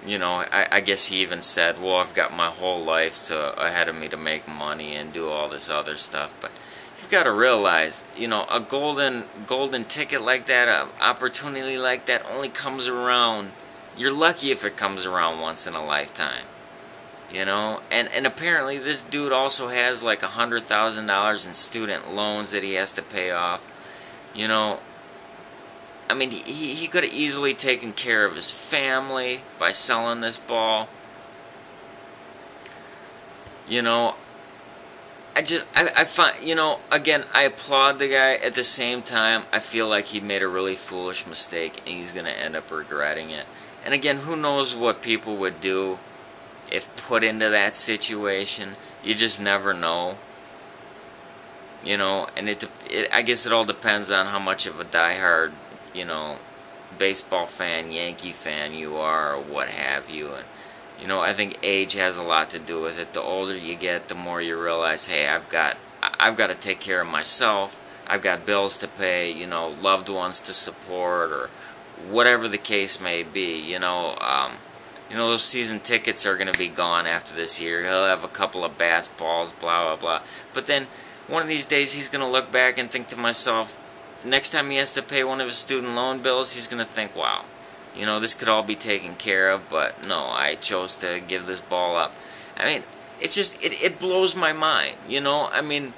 I guess he even said, well, I've got my whole life ahead of me to make money and do all this other stuff. But you've got to realize, a golden ticket like that, an opportunity like that only comes around. You're lucky if it comes around once in a lifetime. And apparently this dude also has like $100,000 in student loans that he has to pay off. I mean, he could have easily taken care of his family by selling this ball. I find, again, I applaud the guy. At the same time, I feel like he made a really foolish mistake and he's going to end up regretting it. And again, who knows what people would do if put into that situation. You just never know. And I guess it all depends on how much of a diehard, baseball fan, Yankee fan you are, or what have you. And I think age has a lot to do with it. The older you get, the more you realize, hey, I've got to take care of myself. I've got bills to pay, loved ones to support, or whatever the case may be. Those season tickets are going to be gone after this year. He'll have a couple of bats, balls, blah, blah, blah. But then one of these days he's going to look back and think to himself, next time he has to pay one of his student loan bills, he's going to think, wow, this could all be taken care of, but no, I chose to give this ball up. I mean, it's just, it blows my mind, I mean,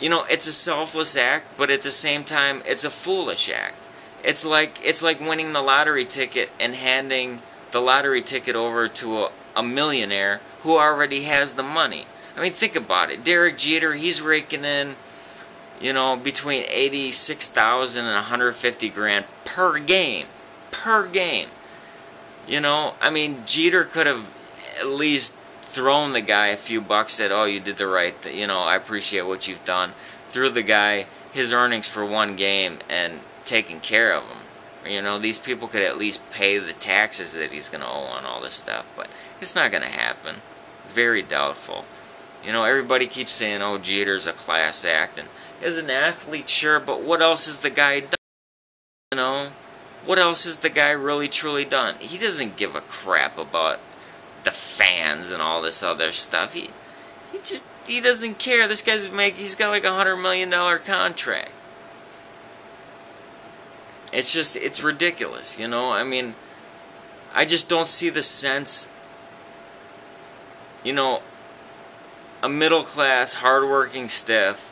it's a selfless act, but at the same time, it's a foolish act. It's like winning the lottery ticket and handing the lottery ticket over to a millionaire who already has the money. I mean, think about it. Derek Jeter, he's raking in, between $86,000 and $150,000 per game. Per game. I mean, Jeter could have at least thrown the guy a few bucks, said, oh, you did the right thing, I appreciate what you've done. Threw the guy his earnings for one game and taken care of him. These people could at least pay the taxes that he's going to owe on all this stuff, but it's not going to happen. Very doubtful. Everybody keeps saying, oh, Jeter's a class act, and as an athlete, sure, but what else has the guy done? What else has the guy really truly done? He doesn't give a crap about the fans and all this other stuff. He doesn't care. This he's got like $100 million contract. It's ridiculous, I mean, I just don't see the sense. A middle-class, hardworking stiff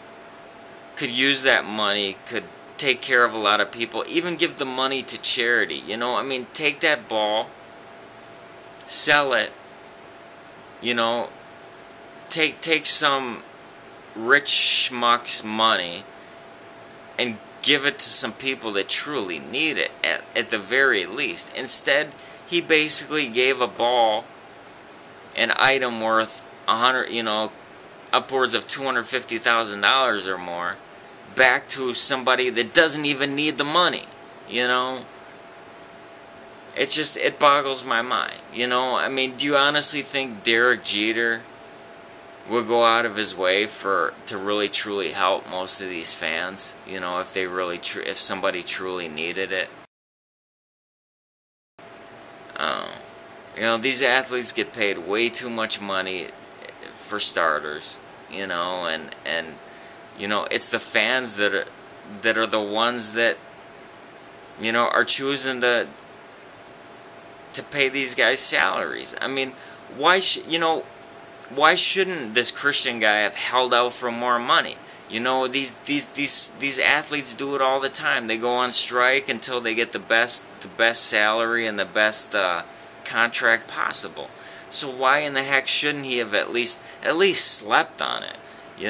could use that money, could take care of a lot of people, even give the money to charity, I mean, take that ball, sell it, take some rich schmuck's money and give it to some people that truly need it, at the very least. Instead, he basically gave a ball, an item worth upwards of $250,000 or more, back to somebody that doesn't even need the money. It boggles my mind. I mean, do you honestly think Derek Jeter would go out of his way to really truly help most of these fans? If they really if somebody truly needed it. These athletes get paid way too much money for starters. And it's the fans that are the ones that are choosing to pay these guys salaries. I mean, why shouldn't this Christian guy have held out for more money? These athletes do it all the time. They go on strike until they get the best salary and the best contract possible. So why in the heck shouldn't he have at least slept on it,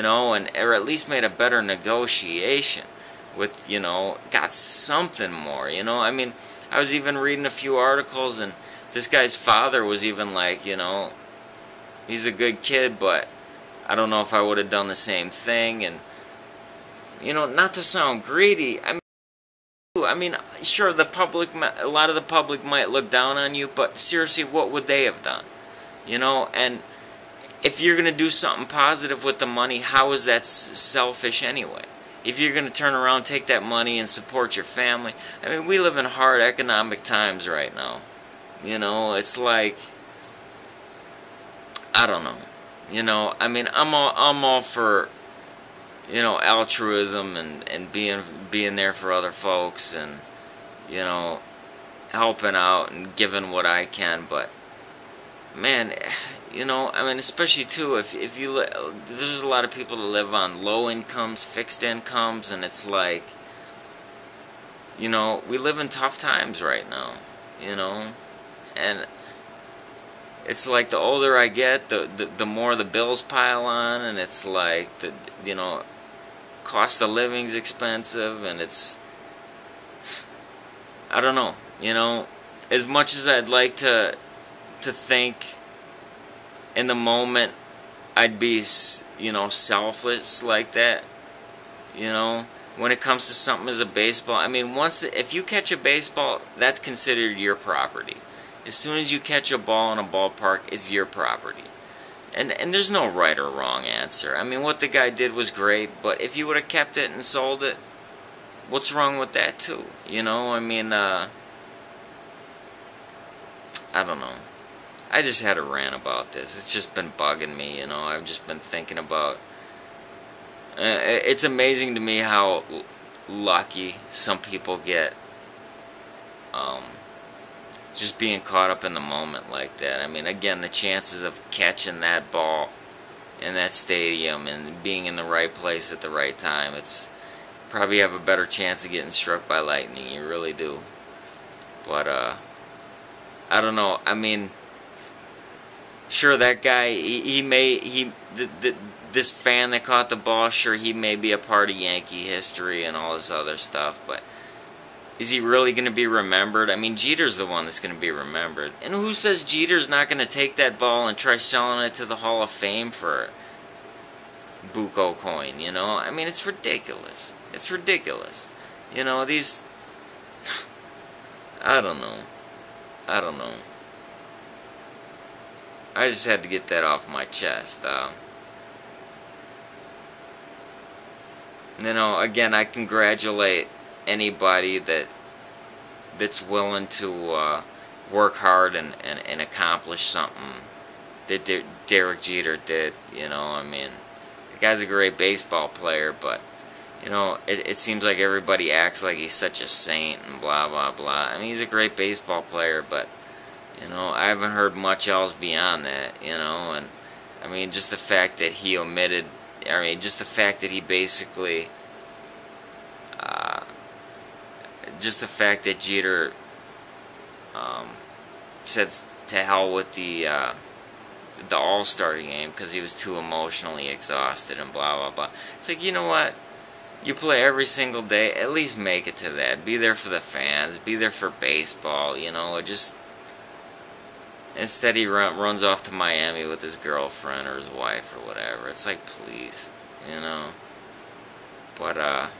or at least made a better negotiation with, got something more, I mean, I was even reading a few articles, and this guy's father was even like, he's a good kid, but I don't know if I would have done the same thing. And not to sound greedy, I mean, sure, a lot of the public might look down on you, but seriously, what would they have done? And if you're going to do something positive with the money, how is that selfish anyway? if you're going to turn around, take that money and support your family. I mean, we live in hard economic times right now. You know, it's like, I don't know. You know, I mean, I'm all for, you know, altruism and being there for other folks, and, you know, helping out and giving what I can. But man, you know, I mean, especially too, if you there's a lot of people that live on low incomes, fixed incomes, and it's like, you know, we live in tough times right now, you know, and it's like the older I get, the more the bills pile on, and it's like, you know, cost of living's expensive, and it's, I don't know, you know, as much as I'd like to think in the moment I'd be, you know, selfless like that, you know, when it comes to something as a baseball. I mean, if you catch a baseball, that's considered your property. As soon as you catch a ball in a ballpark, it's your property. And there's no right or wrong answer. I mean, what the guy did was great, but if you would have kept it and sold it, what's wrong with that too? You know, I mean, I don't know. I just had a rant about this. It's just been bugging me, you know. I've just been thinking about... it's amazing to me how lucky some people get, just being caught up in the moment like that. I mean, again, the chances of catching that ball in that stadium and being in the right place at the right time, it's probably have a better chance of getting struck by lightning. You really do. But, I don't know. I mean, sure, that guy, this fan that caught the ball, sure, he may be a part of Yankee history and all this other stuff, but is he really going to be remembered? I mean, Jeter's the one that's going to be remembered. And who says Jeter's not going to take that ball and try selling it to the Hall of Fame for buco coin, you know? I mean, it's ridiculous. It's ridiculous. You know, these... I don't know. I don't know. I just had to get that off my chest. You know, again, I congratulate anybody that's willing to work hard and accomplish something that Derek Jeter did. You know, I mean, the guy's a great baseball player, but, you know, it seems like everybody acts like he's such a saint and blah, blah, blah. I mean, he's a great baseball player, but, you know, I haven't heard much else beyond that, you know, and, I mean, just the fact that he omitted, I mean, just the fact that he basically, just the fact that Jeter said to hell with the All-Star game because he was too emotionally exhausted and blah, blah, blah. It's like, you know what? You play every single day, at least make it to that. Be there for the fans, be there for baseball, you know, just... Instead he runs off to Miami with his girlfriend or his wife or whatever. It's like, please, you know. But,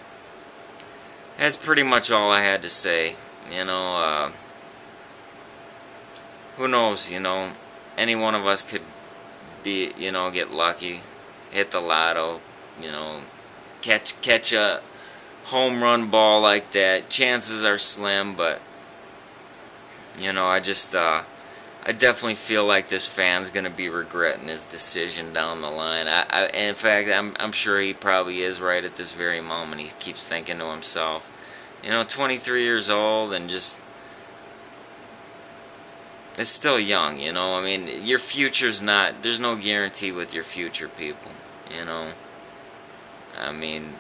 that's pretty much all I had to say. You know, who knows, you know. Any one of us could be, you know, get lucky. Hit the lotto, you know. Catch a home run ball like that. Chances are slim, but, you know, I just, I definitely feel like this fan's going to be regretting his decision down the line. In fact, I'm sure he probably is right at this very moment. He keeps thinking to himself, you know, 23 years old and just, it's still young, you know. I mean, your future's not, there's no guarantee with your future, people, you know. I mean,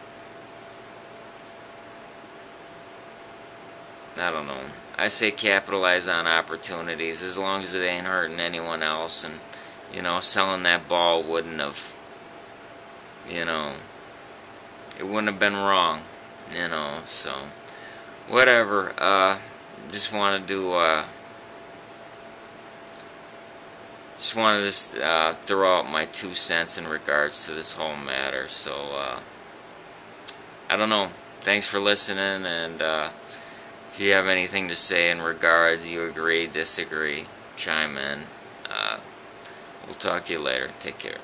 I don't know. I say capitalize on opportunities as long as it ain't hurting anyone else, and, you know, selling that ball wouldn't have, you know, it wouldn't have been wrong, you know, so, whatever. Just wanted to, throw out my 2 cents in regards to this whole matter, so, I don't know. Thanks for listening, and, if you have anything to say in regards, you agree, disagree, chime in. We'll talk to you later. Take care.